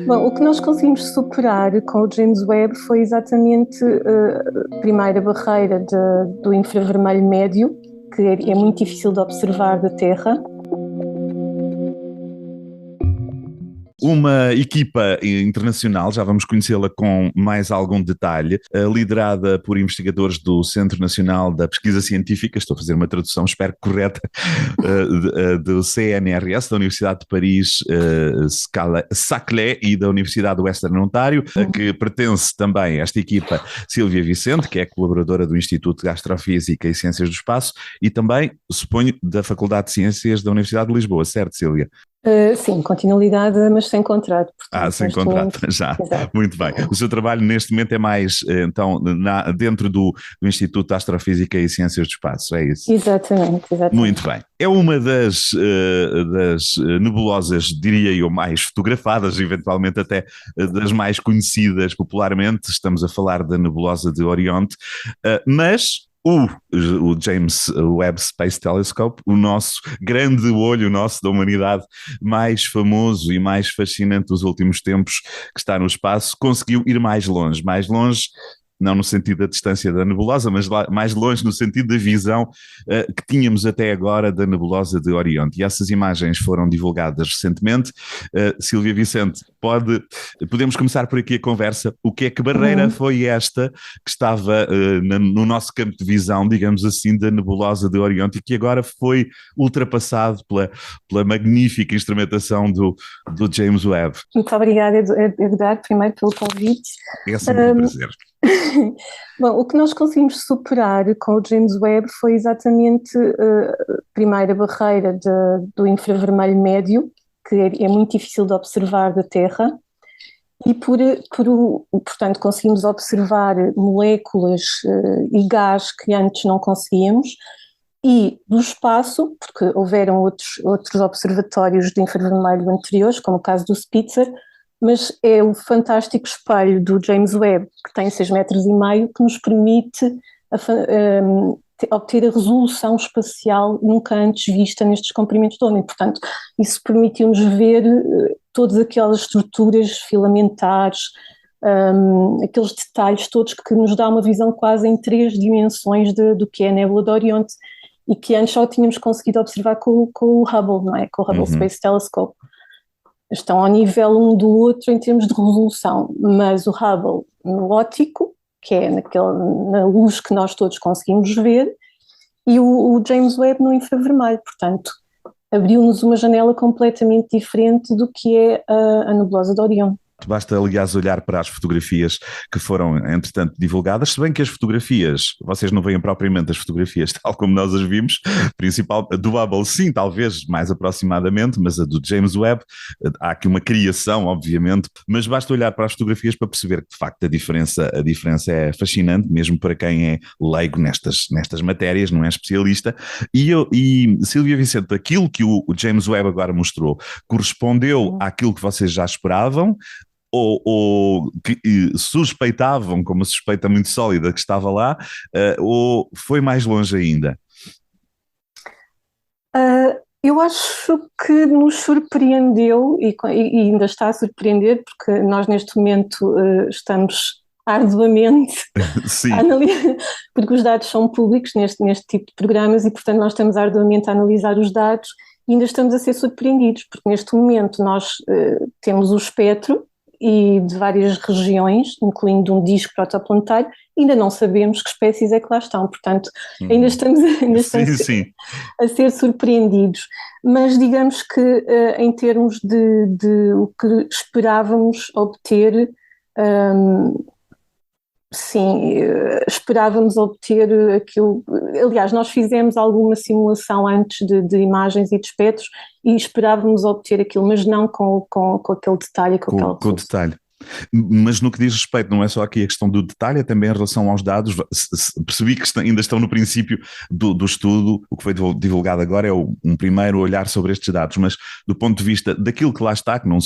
Bom, o que nós conseguimos superar com o James Webb foi exatamente a primeira barreira do infravermelho médio, que é muito difícil de observar da Terra. Uma equipa internacional, já vamos conhecê-la com mais algum detalhe, liderada por investigadores do Centro Nacional da Pesquisa Científica, estou a fazer uma tradução, espero que correta, do CNRS, da Universidade de Paris Saclay e da Universidade do Western Ontário, a que pertence também esta equipa Sílvia Vicente, que é colaboradora do Instituto de Astrofísica e Ciências do Espaço, e também, suponho, da Faculdade de Ciências da Universidade de Lisboa, certo, Sílvia? Sim, continuidade, mas sem contrato. Portanto, Sem contrato, já. Exato. Muito bem. O seu trabalho neste momento é mais, então, dentro do Instituto de Astrofísica e Ciências do Espaço, é isso? Exatamente. Muito bem. É uma das nebulosas, diria eu, mais fotografadas, eventualmente até das mais conhecidas popularmente. Estamos a falar da nebulosa de Orion, mas o James Webb Space Telescope, o nosso grande olho, o nosso da humanidade mais famoso e mais fascinante dos últimos tempos, que está no espaço, conseguiu ir mais longe, não no sentido da distância da nebulosa, mas mais longe no sentido da visão que tínhamos até agora da nebulosa de Orion. E essas imagens foram divulgadas recentemente. Sílvia Vicente, podemos começar por aqui a conversa. O que é que barreira foi esta que estava no nosso campo de visão, digamos assim, da nebulosa de Orion e que agora foi ultrapassado pela magnífica instrumentação do James Webb? Muito obrigada, Edgar, primeiro pelo convite. É sempre um prazer. Bom, o que nós conseguimos superar com o James Webb foi exatamente a primeira barreira do infravermelho médio, que é muito difícil de observar da Terra, e portanto conseguimos observar moléculas e gás que antes não conseguíamos, e do espaço, porque houveram outros observatórios de infravermelho anteriores, como o caso do Spitzer, mas é o fantástico espelho do James Webb, que tem 6,5 metros, que nos permite obter a resolução espacial nunca antes vista nestes comprimentos de onda. E, portanto, isso permitiu-nos ver todas aquelas estruturas filamentares, aqueles detalhes todos que nos dá uma visão quase em 3 dimensões do que é a nébula de Orion, e que antes só tínhamos conseguido observar com o Hubble, não é? Com o Hubble Space Telescope. Estão ao nível um do outro em termos de resolução, mas o Hubble no óptico, que é na luz que nós todos conseguimos ver, e o James Webb no infravermelho. Portanto, abriu-nos uma janela completamente diferente do que é a nebulosa de Orion. Basta, aliás, olhar para as fotografias que foram, entretanto, divulgadas, se bem que as fotografias, vocês não veem propriamente as fotografias tal como nós as vimos, a do Hubble sim, talvez mais aproximadamente, mas a do James Webb, há aqui uma criação, obviamente, mas basta olhar para as fotografias para perceber que, de facto, a diferença é fascinante, mesmo para quem é leigo nestas matérias, não é especialista. E Sílvia Vicente, aquilo que o James Webb agora mostrou, correspondeu àquilo que vocês já esperavam, ou que suspeitavam, com uma suspeita muito sólida que estava lá, ou foi mais longe ainda? Eu acho que nos surpreendeu e ainda está a surpreender, porque nós neste momento estamos arduamente a analisar, porque os dados são públicos neste tipo de programas e, portanto, nós estamos arduamente a analisar os dados e ainda estamos a ser surpreendidos, porque neste momento nós temos o espectro e de várias regiões, incluindo um disco protoplanetário, ainda não sabemos que espécies é que lá estão, portanto ainda estamos a ser surpreendidos, mas digamos que em termos de o que esperávamos obter, esperávamos obter aquilo. Aliás, nós fizemos alguma simulação antes de imagens e de espectros e esperávamos obter aquilo, mas não com aquele detalhe, com o detalhe. Mas no que diz respeito, não é só aqui a questão do detalhe, é também em relação aos dados. Percebi que ainda estão no princípio do estudo. O que foi divulgado agora é um primeiro olhar sobre estes dados, mas do ponto de vista daquilo que lá está, que não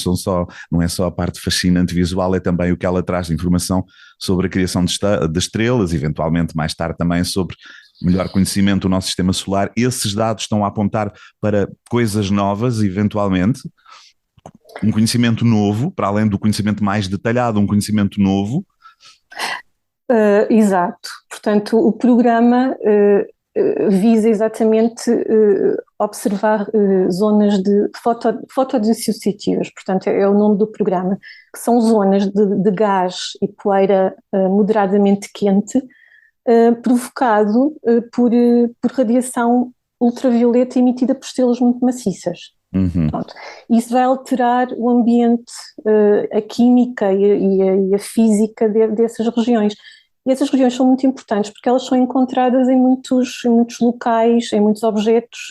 é só a parte fascinante visual, é também o que ela traz de informação sobre a criação de estrelas, eventualmente mais tarde também sobre melhor conhecimento do nosso sistema solar. Esses dados estão a apontar para coisas novas, eventualmente? Um conhecimento novo, para além do conhecimento mais detalhado, um conhecimento novo. Exato. Portanto, o programa visa exatamente observar zonas de fotodissociativas, portanto é o nome do programa, que são zonas de gás e poeira moderadamente quente, provocado por radiação ultravioleta emitida por estrelas muito maciças. Uhum. Pronto. Isso vai alterar o ambiente, a química e a física dessas regiões. E essas regiões são muito importantes porque elas são encontradas em muitos locais, em muitos objetos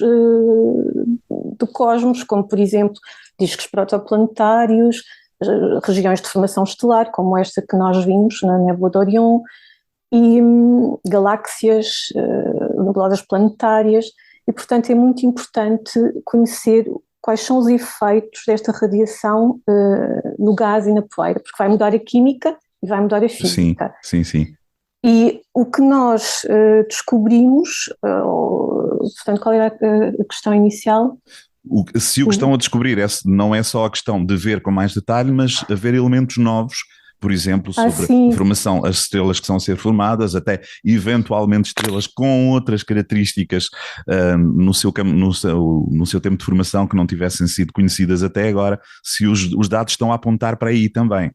do cosmos, como por exemplo discos protoplanetários, regiões de formação estelar, como esta que nós vimos na Nébula de Orion, e galáxias, nebulosas planetárias, e portanto é muito importante conhecer quais são os efeitos desta radiação no gás e na poeira, porque vai mudar a química e vai mudar a física. Sim, sim, sim. E o que nós descobrimos, portanto, qual era a questão inicial? Se o que estão a descobrir não é só a questão de ver com mais detalhe, mas haver elementos novos, por exemplo, sobre a Sim. formação, as estrelas que estão a ser formadas, até eventualmente estrelas com outras características no seu tempo de formação que não tivessem sido conhecidas até agora, se os dados estão a apontar para aí também.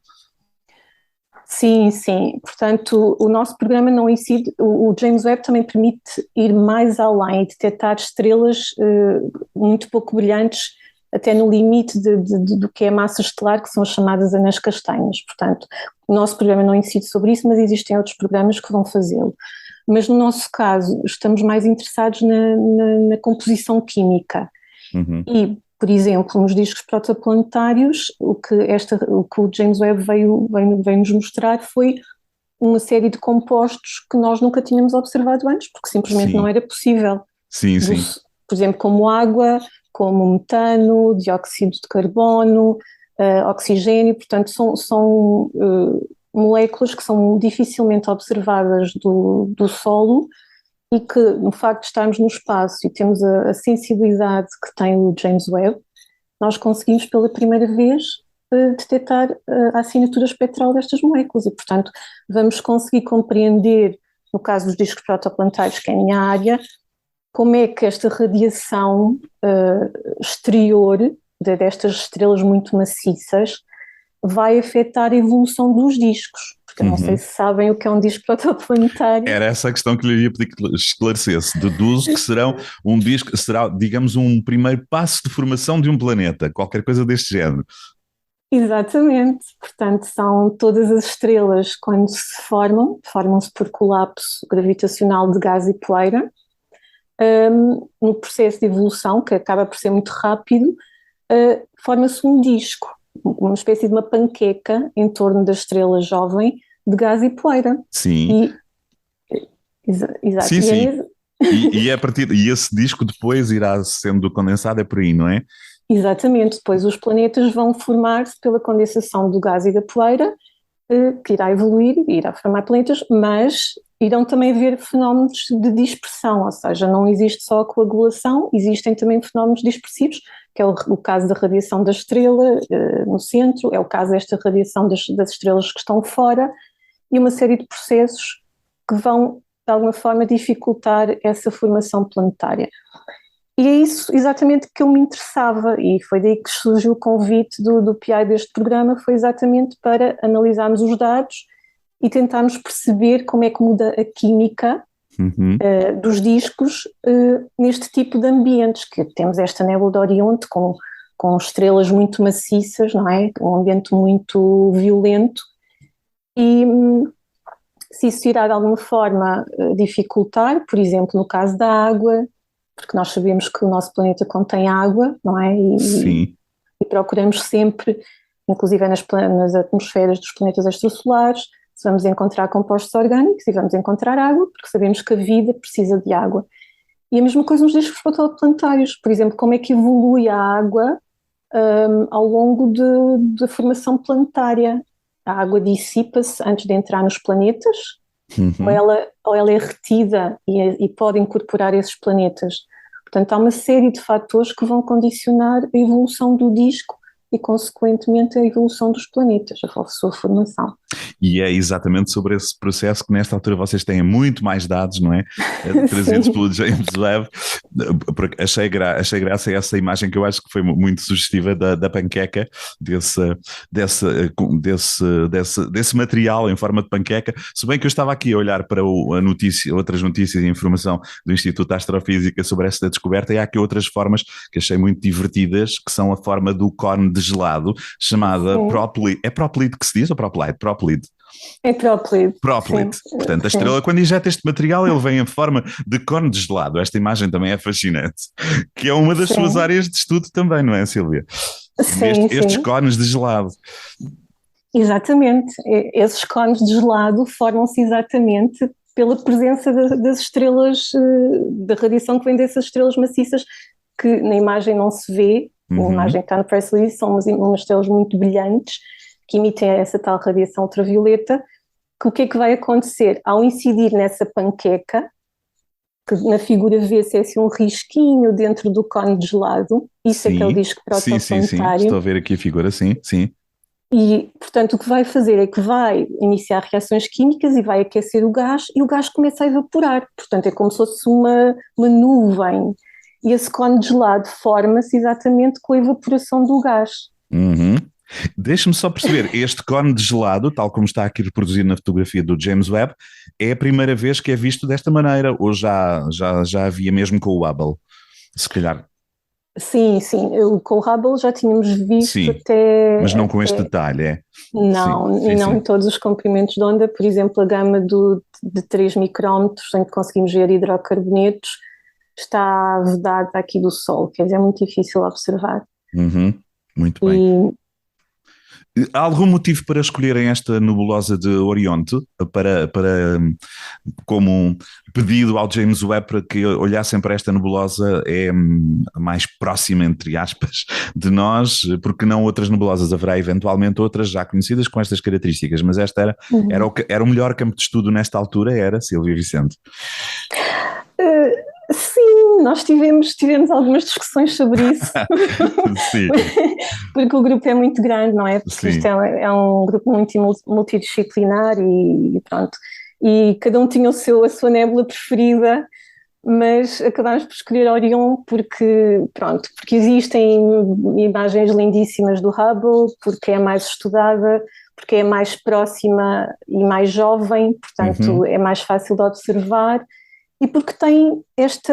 Sim, sim. Portanto, o nosso programa não incide, o James Webb também permite ir mais além e detectar estrelas muito pouco brilhantes, até no limite do que é a massa estelar, que são as chamadas anãs castanhas. Portanto, o nosso programa não incide sobre isso, mas existem outros programas que vão fazê-lo. Mas no nosso caso, estamos mais interessados na composição química. Uhum. E, por exemplo, nos discos protoplanetários, o que o James Webb veio nos mostrar foi uma série de compostos que nós nunca tínhamos observado antes, porque simplesmente não era possível. Sim, sim. Por exemplo, como água, como metano, dióxido de carbono, oxigênio, portanto são moléculas que são dificilmente observadas do solo, e que, no facto de estarmos no espaço e temos a sensibilidade que tem o James Webb, nós conseguimos pela primeira vez detectar a assinatura espectral destas moléculas e, portanto, vamos conseguir compreender, no caso dos discos protoplanetários, que é a minha área, como é que esta radiação exterior destas estrelas muito maciças vai afetar a evolução dos discos. Porque eu não sei se sabem o que é um disco protoplanetário. Era essa a questão que lhe ia pedir que esclarecesse. Deduzo que um disco, será, digamos, um primeiro passo de formação de um planeta, qualquer coisa deste género. Exatamente, portanto são todas as estrelas quando se formam-se por colapso gravitacional de gás e poeira, no processo de evolução, que acaba por ser muito rápido, forma-se um disco, uma espécie de uma panqueca em torno da estrela jovem de gás e poeira. Sim. Exato. Sim, sim. E a partir e esse disco depois irá sendo condensado, é por aí, não é? Exatamente, depois os planetas vão formar-se pela condensação do gás e da poeira, que irá evoluir e irá formar planetas, mas irão também haver fenómenos de dispersão, ou seja, não existe só a coagulação, existem também fenómenos dispersivos, que é o caso da radiação da estrela no centro, é o caso desta radiação das estrelas que estão fora, e uma série de processos que vão, de alguma forma, dificultar essa formação planetária. E é isso exatamente que eu me interessava, e foi daí que surgiu o convite do PI deste programa, foi exatamente para analisarmos os dados e tentarmos perceber como é que muda a química dos discos neste tipo de ambientes, que temos esta nébula de Orion com estrelas muito maciças, não é? Um ambiente muito violento, e se isso irá de alguma forma dificultar, por exemplo, no caso da água, porque nós sabemos que o nosso planeta contém água, não é? Sim. E procuramos sempre, inclusive nas atmosferas dos planetas extrasolares, se vamos encontrar compostos orgânicos e vamos encontrar água, porque sabemos que a vida precisa de água. E a mesma coisa nos discos protoplanetários, por exemplo, como é que evolui a água ao longo da formação planetária. A água dissipa-se antes de entrar nos planetas, ou ela é retida e pode incorporar esses planetas. Portanto, há uma série de fatores que vão condicionar a evolução do disco e, consequentemente, a evolução dos planetas, a sua formação. E é exatamente sobre esse processo que nesta altura vocês têm muito mais dados, não é? Trazidos pelo James Webb. Achei graça essa imagem que eu acho que foi muito sugestiva da panqueca, desse material em forma de panqueca. Se bem que eu estava aqui a olhar para outras notícias e informação do Instituto de Astrofísica sobre esta descoberta, e há aqui outras formas que achei muito divertidas, que são a forma do cone de gelado, chamada Proplid. É Proplid que se diz ou Proplide? Proplid. É Proplid. Proplid. Portanto, a estrela, quando injeta este material, ele vem em forma de cone de gelado. Esta imagem também é fascinante, que é uma das suas áreas de estudo também, não é, Sílvia? Estes cones de gelado. Exatamente. Esses cones de gelado formam-se exatamente pela presença das estrelas, da radiação que vem dessas estrelas maciças, que na imagem não se vê. A imagem que está no press release são umas estrelas muito brilhantes, que emitem essa tal radiação ultravioleta, que o que é que vai acontecer? Ao incidir nessa panqueca, que na figura vê-se assim um risquinho dentro do cone de gelado, isso é que é o disco protoplanetário. Estou a ver aqui a figura, sim. E, portanto, o que vai fazer é que vai iniciar reações químicas e vai aquecer o gás, e o gás começa a evaporar. Portanto, é como se fosse uma nuvem. E esse cone de gelado forma-se exatamente com a evaporação do gás. Deixe-me só perceber, este cone de gelado, tal como está aqui reproduzido na fotografia do James Webb, é a primeira vez que é visto desta maneira, ou já havia mesmo com o Hubble? Se calhar. Sim, com o Hubble já tínhamos visto mas não com este detalhe, é? Não, não em todos os comprimentos de onda. Por exemplo, a gama de 3 micrómetros, em que conseguimos ver hidrocarbonetos, está vedada aqui do Sol, quer dizer, é muito difícil observar. Muito bem. Há algum motivo para escolherem esta nebulosa de Orionte, como um pedido ao James Webb para que olhassem para esta nebulosa, é a mais próxima, entre aspas, de nós, porque não outras nebulosas? Haverá eventualmente outras já conhecidas com estas características, mas esta era o melhor campo de estudo nesta altura, era, Sílvia Vicente? Sim, nós tivemos algumas discussões sobre isso. Sim. Porque o grupo é muito grande, não é? Porque isto é um grupo muito multidisciplinar e pronto. E cada um tinha a sua nébula preferida, mas acabámos por escolher Orion porque existem imagens lindíssimas do Hubble, porque é mais estudada, porque é mais próxima e mais jovem, portanto é mais fácil de observar. E porque tem esta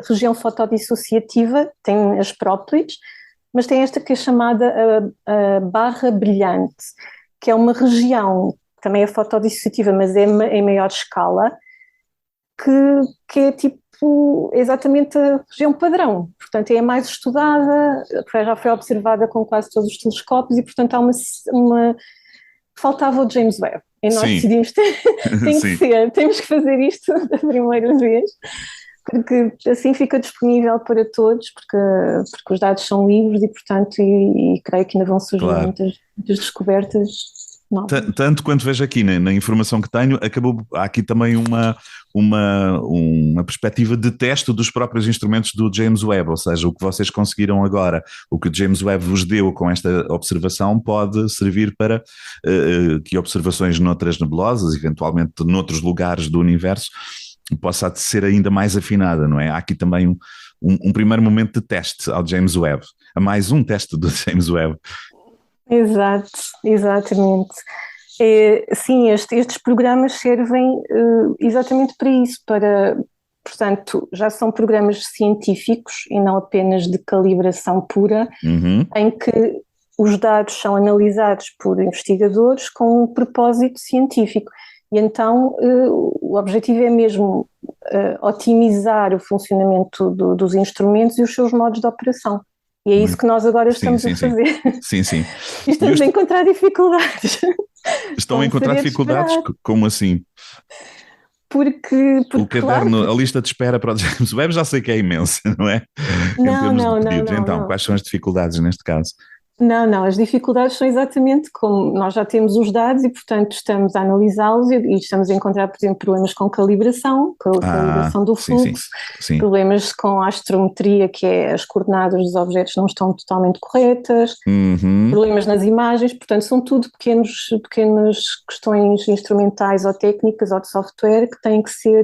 região fotodissociativa, tem as próplides, mas tem esta que é chamada a barra brilhante, que é uma região, também é fotodissociativa, mas é em maior escala, que é tipo exatamente a região padrão. Portanto, é mais estudada, já foi observada com quase todos os telescópios e, portanto, há uma faltava o James Webb. E nós decidimos temos que fazer isto da primeira vez, porque assim fica disponível para todos, porque os dados são livres e, portanto, e creio que ainda vão surgir muitas descobertas. Tanto quanto vejo aqui na informação que tenho, há aqui também uma perspectiva de teste dos próprios instrumentos do James Webb, ou seja, o que vocês conseguiram agora, o que o James Webb vos deu com esta observação pode servir para que observações noutras nebulosas, eventualmente noutros lugares do universo, possa ser ainda mais afinada, não é? Há aqui também um primeiro momento de teste ao James Webb, há mais um teste do James Webb. Exatamente. Sim, estes programas servem exatamente para isso, portanto, já são programas científicos e não apenas de calibração pura, em que os dados são analisados por investigadores com um propósito científico. E então o objetivo é mesmo otimizar o funcionamento dos instrumentos e os seus modos de operação. E é isso que nós agora estamos a fazer. Sim. E estamos a encontrar dificuldades. Estão a encontrar dificuldades? Como assim? Porque o caderno, a lista de espera para o James Webb já sei que é imensa, não é? Não. Então, quais são as dificuldades neste caso? Não, não, as dificuldades são exatamente como nós já temos os dados e, portanto, estamos a analisá-los e estamos a encontrar, por exemplo, problemas com Ah, calibração do sim, sim, fluxo, sim. problemas com a astrometria, que é as coordenadas dos objetos não estão totalmente corretas, Uhum. problemas nas imagens, portanto, são tudo pequenas questões instrumentais ou técnicas ou de software que têm que ser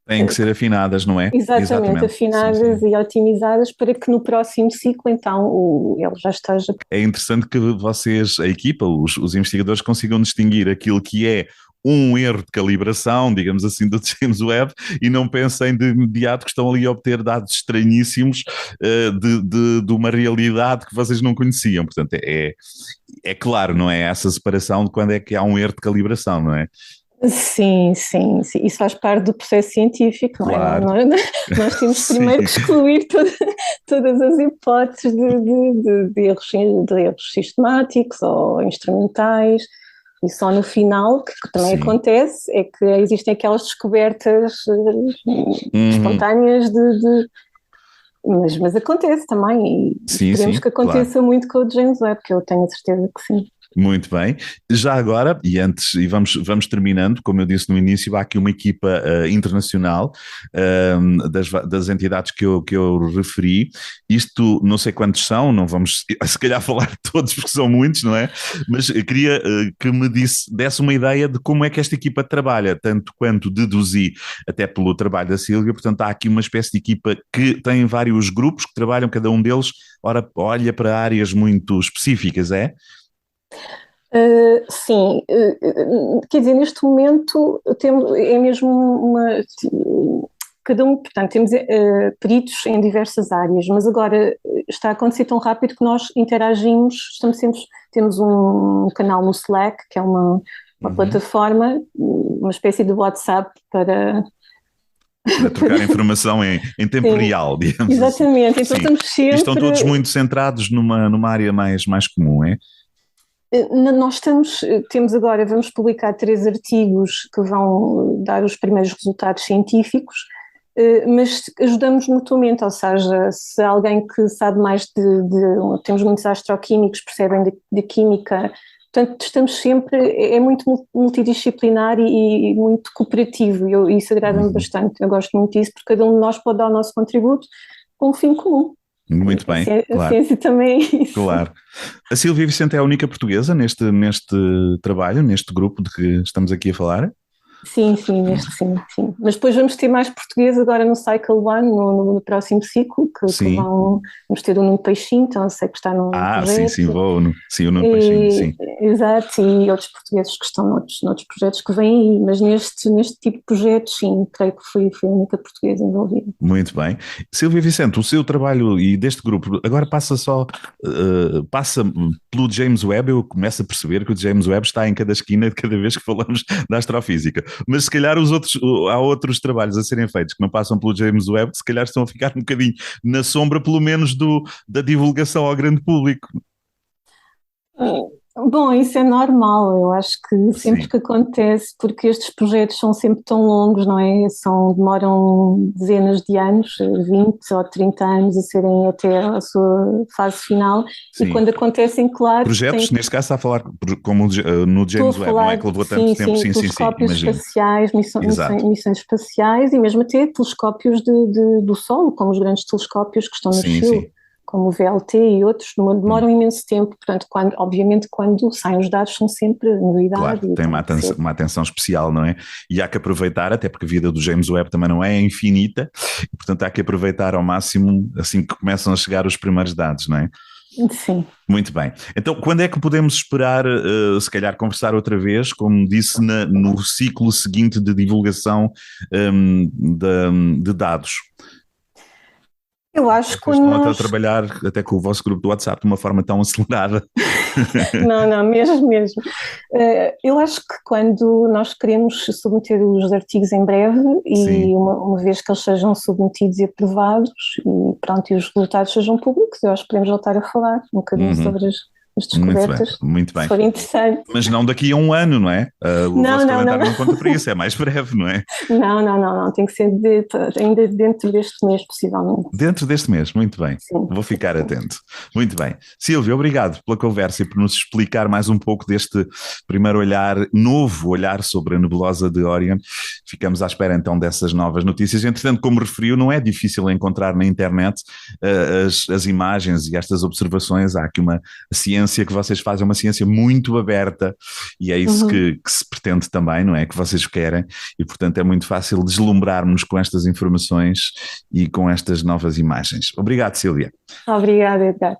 Têm que ser afinadas, não é? exatamente Exatamente. Sim, afinadas sim. e otimizadas para que no próximo ciclo, então, ele já esteja. É interessante que vocês, a equipa, os investigadores, consigam distinguir aquilo que é um erro de calibração, digamos assim, do James Webb e não pensem de imediato que estão ali a obter dados estranhíssimos de uma realidade que vocês não conheciam. Portanto, é claro, não é? Essa separação de quando é que há um erro de calibração, não é? Sim, sim, sim, isso faz parte do processo científico, não é? Claro. Nós temos primeiro Sim. que excluir todas as hipóteses de erros sistemáticos ou instrumentais, e só no final, que também Sim. acontece, é que existem aquelas descobertas Uhum. espontâneas mas acontece também, e Sim, esperemos sim, que claro. aconteça muito com o James Webb, que eu tenho a certeza que sim. Muito bem. Já agora, e antes, e vamos terminando, como eu disse no início, há aqui uma equipa internacional das entidades que eu referi. Isto, não sei quantos são, não vamos se calhar falar de todos, porque são muitos, não é? Mas eu queria que me desse uma ideia de como é que esta equipa trabalha, tanto quanto deduzi até pelo trabalho da Sílvia. Portanto, há aqui uma espécie de equipa que tem vários grupos que trabalham, cada um deles, ora, olha para áreas muito específicas, é? Sim, quer dizer, neste momento é mesmo cada um, portanto, temos peritos em diversas áreas, mas agora está a acontecer tão rápido que nós interagimos, temos um canal no Slack, que é uma Uhum. plataforma, uma espécie de WhatsApp para. Para trocar informação em tempo Sim, real, digamos assim. exatamente, então Sim. estamos E estão todos sempre. muito centrados numa área mais comum, é? Temos agora, vamos publicar 3 artigos que vão dar os primeiros resultados científicos, mas ajudamos mutuamente, ou seja, se alguém que sabe mais temos muitos astroquímicos, percebem de química, portanto estamos sempre, é muito multidisciplinar e muito cooperativo, e isso agrada-me Uhum. bastante, eu gosto muito disso, porque cada um de nós pode dar o nosso contributo com um fim comum. Muito bem, A claro, ciência também é isso. claro. A Silvia Vicente é a única portuguesa neste trabalho, neste grupo de que estamos aqui a falar? Sim, sim, neste sim, sim. Mas depois vamos ter mais português agora no Cycle One, no próximo ciclo, que Sim. vamos ter o Nuno Peixinho, então eu sei que está no Ah, sim, sim, projeto, sim, o Nuno Peixinho, e, sim. exato, e outros portugueses que estão noutros projetos que vêm aí, mas neste tipo de projetos, sim, creio que fui a única portuguesa envolvida. Muito bem. Silvia Vicente, o seu trabalho e deste grupo agora passa pelo James Webb. Eu começo a perceber que o James Webb está em cada esquina de cada vez que falamos da astrofísica. Mas se calhar há outros trabalhos a serem feitos que não passam pelo James Webb, que se calhar estão a ficar um bocadinho na sombra, pelo menos da divulgação ao grande público. Bom, isso é normal, eu acho que sempre Sim, que acontece, porque estes projetos são sempre tão longos, não é? Demoram dezenas de anos, 20 ou 30 anos a serem até a sua fase final, e sim. quando acontecem, claro, Projetos, neste caso está a falar como no estou a James Webb, não é? falar, Que levou tanto sim, tempo. sim, Sim, sim, sim, telescópios imagino. espaciais, Exato. missões espaciais e mesmo até telescópios do Sol, como os grandes telescópios que estão no Sim, Chile, sim. como o VLT e outros, Hum. demoram imenso tempo, portanto, obviamente quando saem os dados são sempre Claro, novidade e tem tem que ser. uma atenção especial, não é? E há que aproveitar, até porque a vida do James Webb também não é infinita, e portanto há que aproveitar ao máximo assim que começam a chegar os primeiros dados, não é? Sim. Muito bem. Então, quando é que podemos esperar, se calhar, conversar outra vez, como disse, no ciclo seguinte de divulgação de dados? Eu acho que Vocês quando estão a nós. trabalhar até com o vosso grupo do WhatsApp de uma forma tão acelerada. Não, não, mesmo. Eu acho que quando nós queremos submeter os artigos em breve Sim. e uma vez que eles sejam submetidos e aprovados e pronto, e os resultados sejam públicos, eu acho que podemos voltar a falar um bocadinho Uhum. sobre as descobertas. Muito bem. Se for interessante. Mas não daqui a um ano, não é? O vosso calendário não conta para isso, é mais breve, não é? Não, tem que ser ainda dentro deste mês, possivelmente. Dentro deste mês, muito bem. Sim. Vou ficar atento. Muito bem. Silvia, obrigado pela conversa e por nos explicar mais um pouco deste primeiro novo olhar sobre a nebulosa de Orion. Ficamos à espera então dessas novas notícias. Entretanto, como referiu, não é difícil encontrar na internet as imagens e estas observações. Há aqui a ciência que vocês fazem, uma ciência muito aberta, e é isso que se pretende também, não é? Que vocês querem, e portanto é muito fácil deslumbrarmos com estas informações e com estas novas imagens. Obrigado, Sílvia. Obrigada, Edgar.